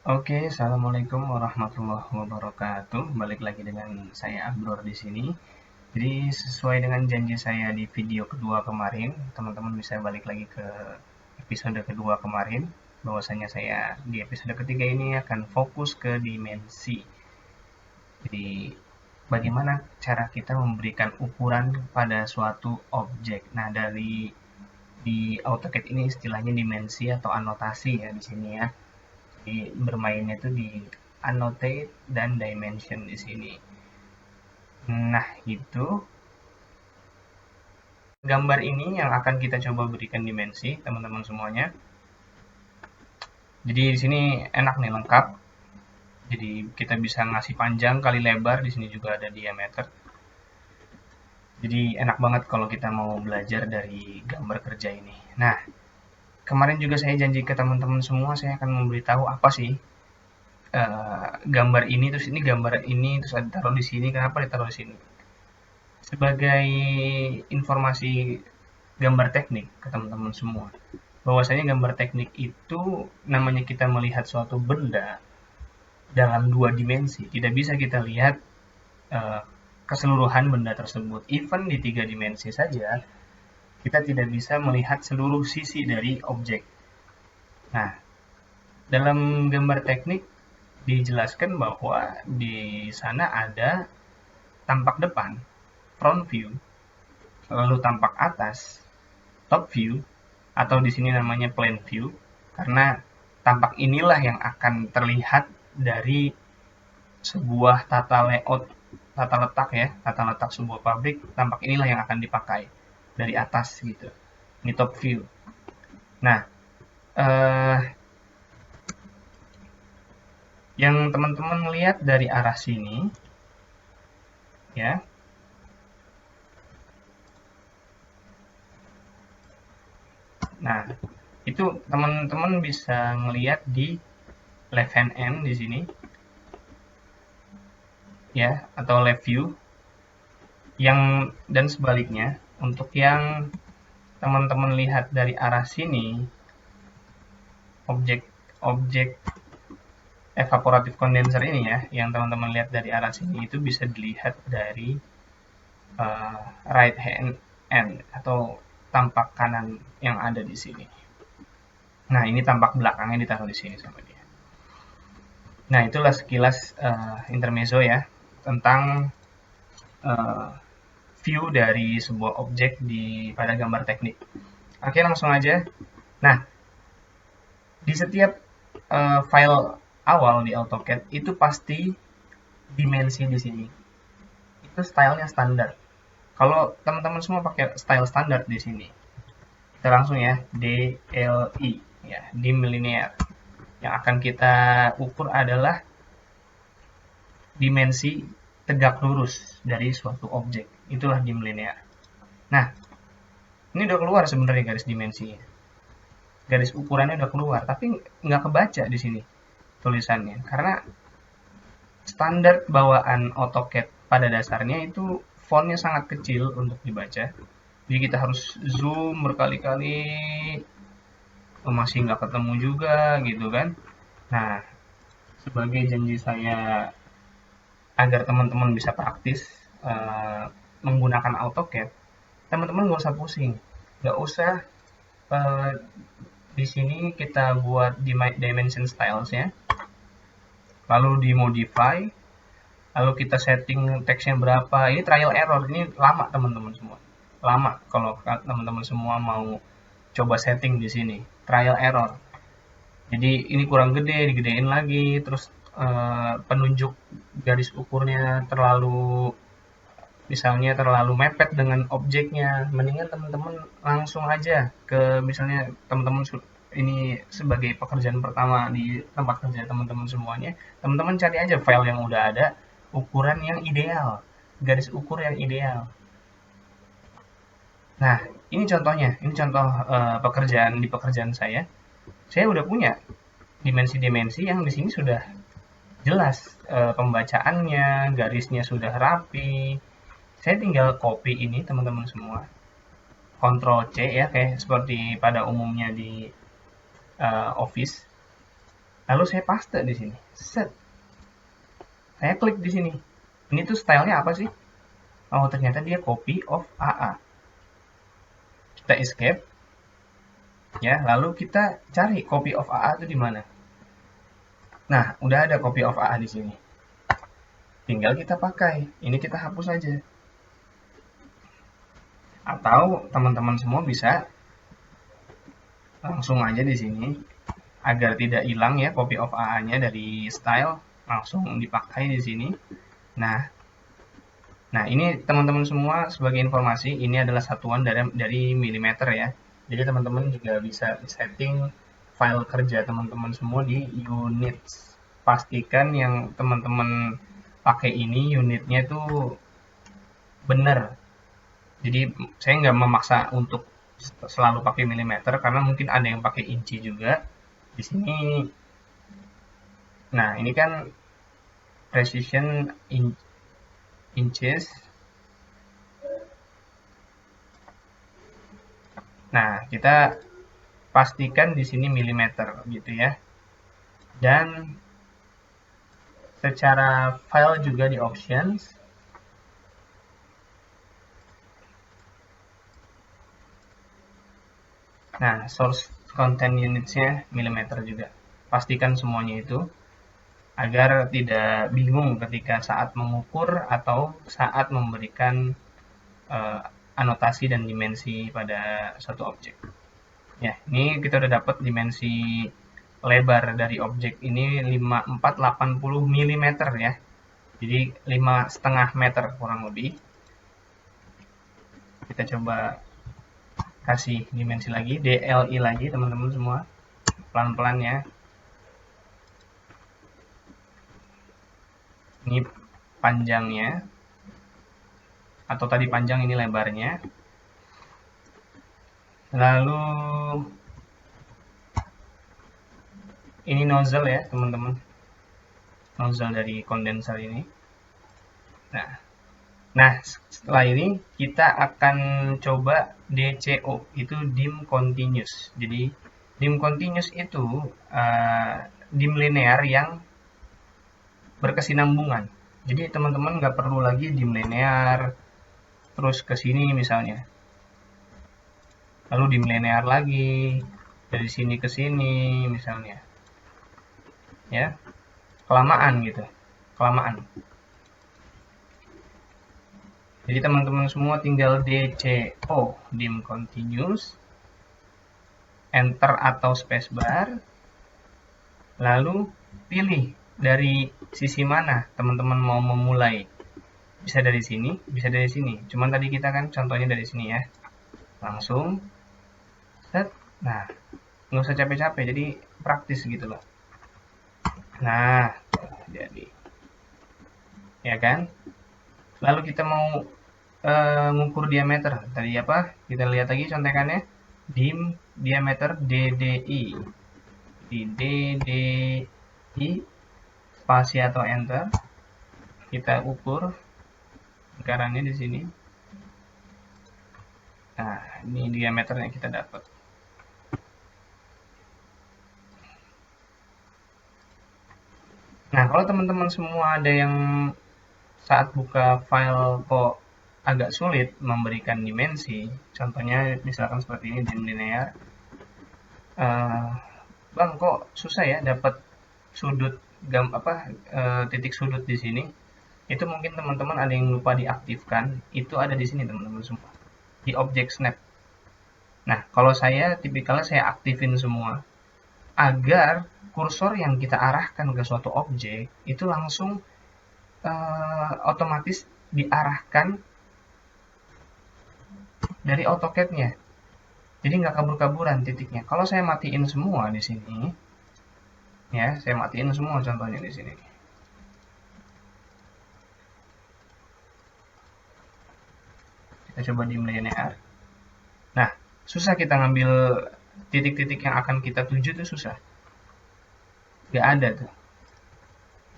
Oke, assalamualaikum warahmatullahi wabarakatuh. Balik lagi dengan saya Abdur di sini. Jadi sesuai dengan janji saya di video kedua kemarin, teman-teman bisa balik lagi ke episode kedua kemarin. Bahwasanya saya di episode ketiga ini akan fokus ke dimensi. Jadi bagaimana cara kita memberikan ukuran pada suatu objek. Nah, di AutoCAD ini istilahnya dimensi atau anotasi ya di sini ya. Jadi bermainnya itu di annotate dan dimension di sini. Nah, itu gambar ini yang akan kita coba berikan dimensi, teman-teman semuanya. Jadi di sini enak nih, lengkap. Jadi kita bisa ngasih panjang kali lebar, di sini juga ada diameter. Jadi enak banget kalau kita mau belajar dari gambar kerja ini. Nah, kemarin juga saya janji ke teman-teman semua, saya akan memberitahu apa sih gambar ini, terus ini gambar ini, terus ditaruh di sini, kenapa ditaruh di sini. Sebagai informasi gambar teknik ke teman-teman semua, bahwasanya gambar teknik itu namanya kita melihat suatu benda dalam dua dimensi, tidak bisa kita lihat uh, keseluruhan benda tersebut. Even di tiga dimensi saja, kita tidak bisa melihat seluruh sisi dari objek. Nah, dalam gambar teknik dijelaskan bahwa di sana ada tampak depan, front view, lalu tampak atas, top view, atau di sini namanya plan view, karena tampak inilah yang akan terlihat dari sebuah tata layout, tata letak ya, tata letak sebuah pabrik, tampak inilah yang akan dipakai dari atas gitu. Ini top view. Nah, eh, yang teman-teman lihat dari arah sini, ya, nah itu teman-teman bisa ngelihat di left hand end di sini, ya, atau left view. Yang dan sebaliknya, untuk yang teman-teman lihat dari arah sini, objek evaporative condenser ini ya, yang teman-teman lihat dari arah sini itu bisa dilihat dari right hand end atau tampak kanan yang ada di sini. Nah, ini tampak belakangnya ditaruh di sini sama dia. Nah, itulah sekilas intermezzo ya tentang uh, view dari sebuah objek pada gambar teknik. Oke, langsung aja. Nah, di setiap file awal di AutoCAD itu pasti dimensi di sini. Itu stylenya standar. Kalau teman-teman semua pakai style standar di sini, kita langsung ya DLI ya, dim linear. Yang akan kita ukur adalah dimensi tegak lurus dari suatu objek. Itulah dim linear. Nah, ini udah keluar sebenarnya garis dimensinya. Garis ukurannya udah keluar, tapi nggak kebaca di sini tulisannya. Karena standar bawaan AutoCAD pada dasarnya itu fontnya sangat kecil untuk dibaca. Jadi kita harus zoom berkali-kali, masih nggak ketemu juga gitu kan. Nah, sebagai janji saya agar teman-teman bisa praktis menggunakan AutoCAD, teman-teman nggak usah pusing, nggak usah uh, di sini kita buat dimension styles ya, lalu dimodify, lalu kita setting teksnya berapa. Ini trial error, ini lama teman-teman semua, lama kalau teman-teman semua mau coba setting di sini, trial error. Jadi ini kurang gede, digedein lagi, terus penunjuk garis ukurnya terlalu mepet dengan objeknya. Mendingan teman-teman langsung aja ke, misalnya teman-teman ini sebagai pekerjaan pertama di tempat kerja teman-teman semuanya, teman-teman cari aja file yang udah ada, ukuran yang ideal, garis ukur yang ideal. Nah, ini contohnya, ini contoh di pekerjaan saya udah punya dimensi-dimensi yang di sini sudah jelas, pembacaannya, garisnya sudah rapi. Saya tinggal copy ini teman-teman semua, Ctrl C ya, kayak seperti pada umumnya di Office. Lalu saya paste di sini. Set. Saya klik di sini. Ini tuh stylenya apa sih? Oh, ternyata dia copy of AA. Kita escape. Ya, lalu kita cari copy of AA itu di mana. Nah, udah ada copy of AA di sini. Tinggal kita pakai. Ini kita hapus aja. Atau teman-teman semua bisa langsung aja di sini agar tidak hilang ya copy of AA-nya dari style, langsung dipakai di sini. Nah, ini teman-teman semua sebagai informasi, ini adalah satuan dari milimeter ya. Jadi teman-teman juga bisa setting file kerja teman-teman semua di units. Pastikan yang teman-teman pakai ini unitnya itu benar. Jadi saya nggak memaksa untuk selalu pakai milimeter karena mungkin ada yang pakai inci juga di sini. Nah, ini kan precision inches. Nah, kita pastikan di sini milimeter gitu ya. Dan secara file juga di options. Nah, source content unitsnya milimeter juga. Pastikan semuanya itu agar tidak bingung ketika saat mengukur atau saat memberikan anotasi dan dimensi pada suatu objek. Ya, ini kita udah dapat dimensi lebar dari objek ini 5480 mm ya. Jadi 5,5 meter kurang lebih. Kita coba kasih dimensi lagi, DLI lagi teman-teman semua. Pelan-pelan ya. Ini panjangnya. Atau tadi panjang, ini lebarnya. Lalu ini nozzle ya teman-teman, nozzle dari kondenser ini. Nah, setelah ini kita akan coba DCO, itu dim continuous. Jadi dim continuous itu dim linear yang berkesinambungan. Jadi teman-teman nggak perlu lagi dim linear terus ke sini misalnya, lalu dim linear lagi dari sini ke sini misalnya, ya kelamaan gitu, kelamaan. Jadi teman-teman semua tinggal DCO, dim continuous, enter atau spacebar, lalu pilih dari sisi mana teman-teman mau memulai. Bisa dari sini, bisa dari sini. Cuman tadi kita kan contohnya dari sini ya. Langsung set. Nah, nggak usah capek-capek, jadi praktis gitu loh. Nah, jadi ya kan. Lalu kita mau ngukur diameter. Tadi apa? Kita lihat lagi contekannya. Dim diameter DDI. Di DDI spasi atau enter. Kita ukur lingkarannya di sini. Nah, ini diameternya kita dapat. Nah, kalau teman-teman semua ada yang saat buka file kok agak sulit memberikan dimensi, contohnya misalkan seperti ini dim linear, bang kok susah ya dapat sudut titik sudut di sini. Itu mungkin teman-teman ada yang lupa diaktifkan. Itu ada di sini teman-teman semua, di object snap. Nah, kalau saya tipikalnya saya aktifin semua agar kursor yang kita arahkan ke suatu objek itu langsung otomatis diarahkan dari AutoCAD-nya. Jadi nggak kabur-kaburan titiknya. Kalau saya matiin semua di sini, ya saya matiin semua contohnya di sini. Kita coba dim linear. Nah, susah kita ngambil titik-titik yang akan kita tuju itu susah. Nggak ada tuh.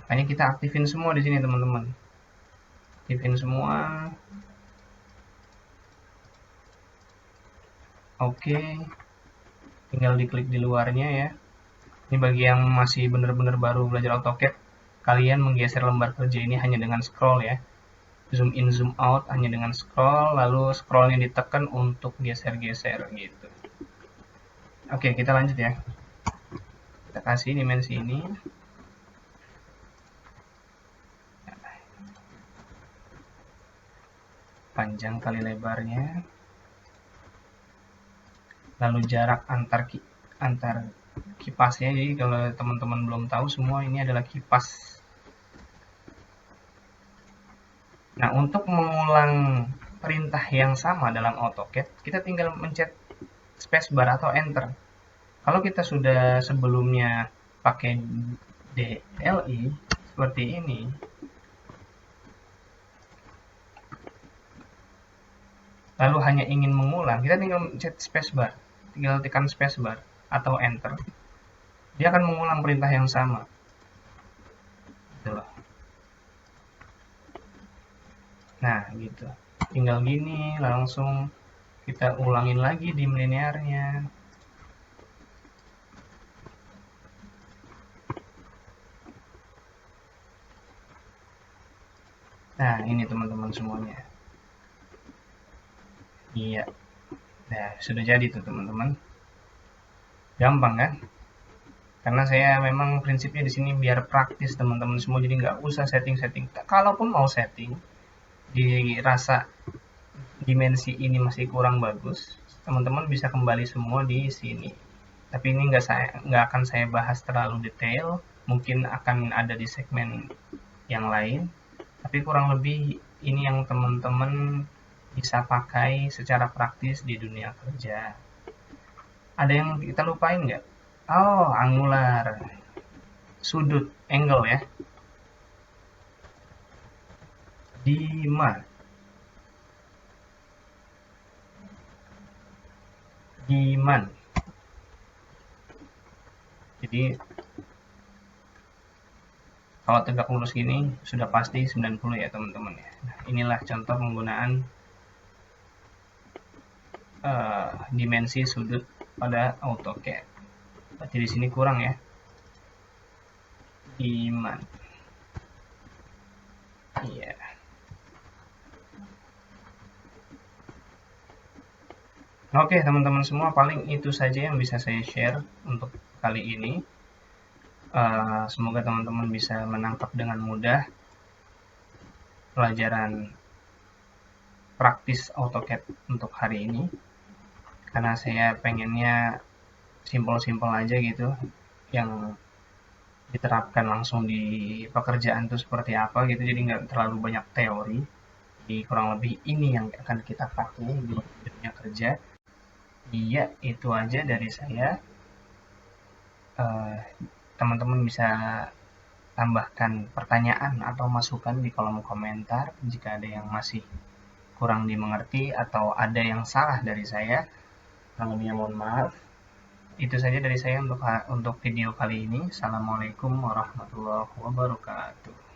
Makanya kita aktifin semua di sini teman-teman. Aktifin semua. Oke. Tinggal diklik di luarnya ya. Ini bagi yang masih benar-benar baru belajar AutoCAD, kalian menggeser lembar kerja ini hanya dengan scroll ya. Zoom in, zoom out hanya dengan scroll, lalu scrollnya ditekan untuk geser-geser gitu. Oke, kita lanjut ya. Kita kasih dimensi ini. Panjang kali lebarnya. Lalu jarak antar kipasnya. Jadi kalau teman-teman belum tahu, semua ini adalah kipas. Nah, untuk mengulang perintah yang sama dalam AutoCAD, kita tinggal mencet spacebar atau enter. Kalau kita sudah sebelumnya pakai DLI seperti ini, lalu hanya ingin mengulang, kita tinggal mencet spacebar, tinggal tekan spacebar atau enter. Dia akan mengulang perintah yang sama. Gitu loh. Nah, gitu. Tinggal gini, langsung kita ulangin lagi dim linearnya. Nah, ini teman-teman semuanya. Iya. Nah, sudah jadi tuh teman-teman. Gampang kan? Karena saya memang prinsipnya di sini biar praktis teman-teman semua, jadi nggak usah setting-setting. Kalaupun mau setting, dirasa dimensi ini masih kurang bagus, teman-teman bisa kembali semua di sini. Tapi ini nggak akan saya bahas terlalu detail, mungkin akan ada di segmen yang lain. Tapi kurang lebih ini yang teman-teman bisa pakai secara praktis di dunia kerja. Ada yang kita lupain nggak? Oh, angular, sudut, angle ya. Demand. Jadi kalau tegak lurus gini sudah pasti 90 ya teman-teman ya. Nah, inilah contoh penggunaan dimensi sudut pada AutoCAD. Berarti di sini kurang ya. Demand. Iya. Oke teman-teman semua, paling itu saja yang bisa saya share untuk kali ini. Semoga teman-teman bisa menangkap dengan mudah pelajaran praktis AutoCAD untuk hari ini. Karena saya pengennya simpel-simpel aja gitu, yang diterapkan langsung di pekerjaan itu seperti apa gitu, jadi nggak terlalu banyak teori. Jadi kurang lebih ini yang akan kita pakai di dunia kerja. Iya, itu aja dari saya. Teman-teman bisa tambahkan pertanyaan atau masukan di kolom komentar jika ada yang masih kurang dimengerti atau ada yang salah dari saya. Kurang lebihnya mohon maaf. Itu saja dari saya untuk video kali ini. Assalamualaikum warahmatullahi wabarakatuh.